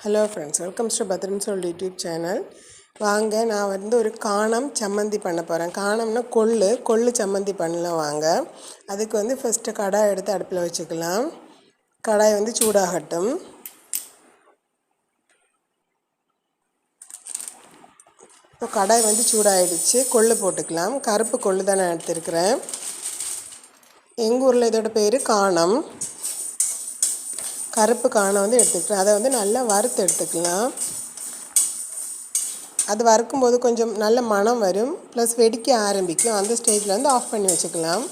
Hello friends, welcome to பத்ரன் சோல் YouTube channel. வாங்க, நான் ஒரு காணம் சம்மந்தி பண்ண போகிறேன். காணம்னா கொள்ளு சம்மந்தி பண்ணலாம். வாங்க, அதுக்கு ஃபஸ்ட்டு கடாய் எடுத்து அடுப்பில் வச்சுக்கலாம். கடாய் சூடாகட்டும். இப்போ கடாய் சூடாகிடுச்சு. கொள்ளு போட்டுக்கலாம். கருப்பு கொள்ளு தான் நான் எடுத்துருக்கிறேன். எங்கள் ஊரில் இதோட பேர் காணம். கருப்பு காணம் எடுத்துக்கிறேன். அதை நல்லா வறுத்து எடுத்துக்கலாம். அது வறுக்கும்போது கொஞ்சம் நல்ல மணம் வரும், ப்ளஸ் வெடிக்க ஆரம்பிக்கும். அந்த ஸ்டேஜில் ஆஃப் பண்ணி வச்சுக்கலாம்.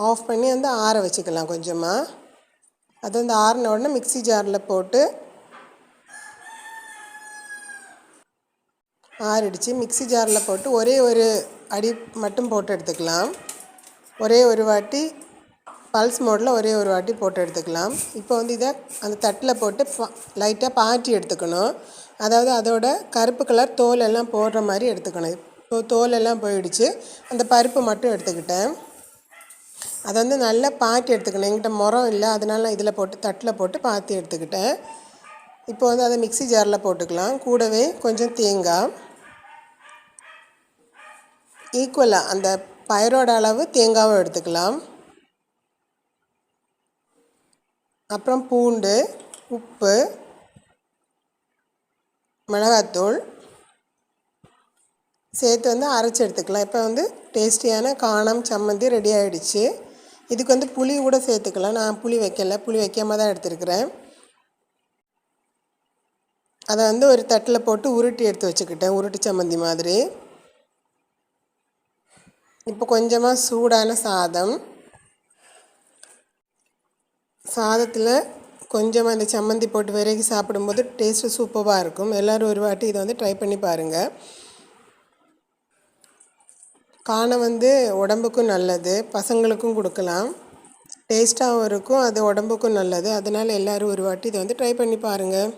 ஆஃப் பண்ணி ஆற வச்சுக்கலாம் கொஞ்சமாக. அது ஆறின உடனே மிக்ஸி ஜாரில் போட்டு ஆறிடுச்சு. மிக்ஸி ஜாரில் போட்டு ஒரே ஒரு அடி மட்டும் போட்டு எடுத்துக்கலாம். ஒரே ஒரு வாட்டி பல்ஸ் மோடில் ஒரே ஒரு வாட்டி போட்டு எடுத்துக்கலாம். இப்போ இதை அந்த தட்டில் போட்டு லைட்டாக பாட்டி எடுத்துக்கணும். அதாவது அதோட கருப்பு கலர் தோல் எல்லாம் போடுற மாதிரி எடுத்துக்கணும். இப்போ தோல் எல்லாம் போயிடுச்சு. அந்த பருப்பு மட்டும் எடுத்துக்கிட்டேன். அதை நல்லா பாட்டி எடுத்துக்கணும். என்கிட்ட முறம் இல்லை, அதனால நான் இதில் போட்டு தட்டில் போட்டு பாத்தி எடுத்துக்கிட்டேன். இப்போ அதை மிக்ஸி ஜாரில் போட்டுக்கலாம். கூடவே கொஞ்சம் தேங்காய், ஈக்குவலாக அந்த பயிரோட அளவு தேங்காவும் எடுத்துக்கலாம். அப்புறம் பூண்டு, உப்பு, மிளகாத்தூள் சேர்த்து அரைச்சி எடுத்துக்கலாம். இப்போ டேஸ்டியான காணம் சம்மந்தி ரெடி ஆகிடுச்சு. இதுக்கு புளி கூட சேர்த்துக்கலாம். நான் புளி வைக்கலை, புளி வைக்காமல் தான் எடுத்துருக்கிறேன். அதை ஒரு தட்டில் போட்டு உருட்டி எடுத்து வச்சுக்கிட்டேன், உருட்டி சம்மந்தி மாதிரி. இப்போ கொஞ்சமாக சூடான சாதத்தில் கொஞ்சமாக இந்த சம்மந்தி போட்டு விறகி சாப்பிடும்போது டேஸ்ட்டு சூப்பராக இருக்கும். எல்லோரும் ஒரு வாட்டி இதை ட்ரை பண்ணி பாருங்கள். காணம் உடம்புக்கும் நல்லது, பசங்களுக்கும் கொடுக்கலாம். டேஸ்ட்டாகவும் இருக்கும், அது உடம்புக்கும் நல்லது. அதனால் எல்லோரும் ஒரு வாட்டி இதை ட்ரை பண்ணி பாருங்கள்.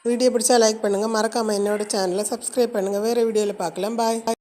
வீடியோ பிடிச்சா லைக் பண்ணுங்கள். மறக்காமல் என்னோடய சேனலை சப்ஸ்கிரைப் பண்ணுங்கள். வேறு வீடியோவில் பார்க்கலாம். பாய்.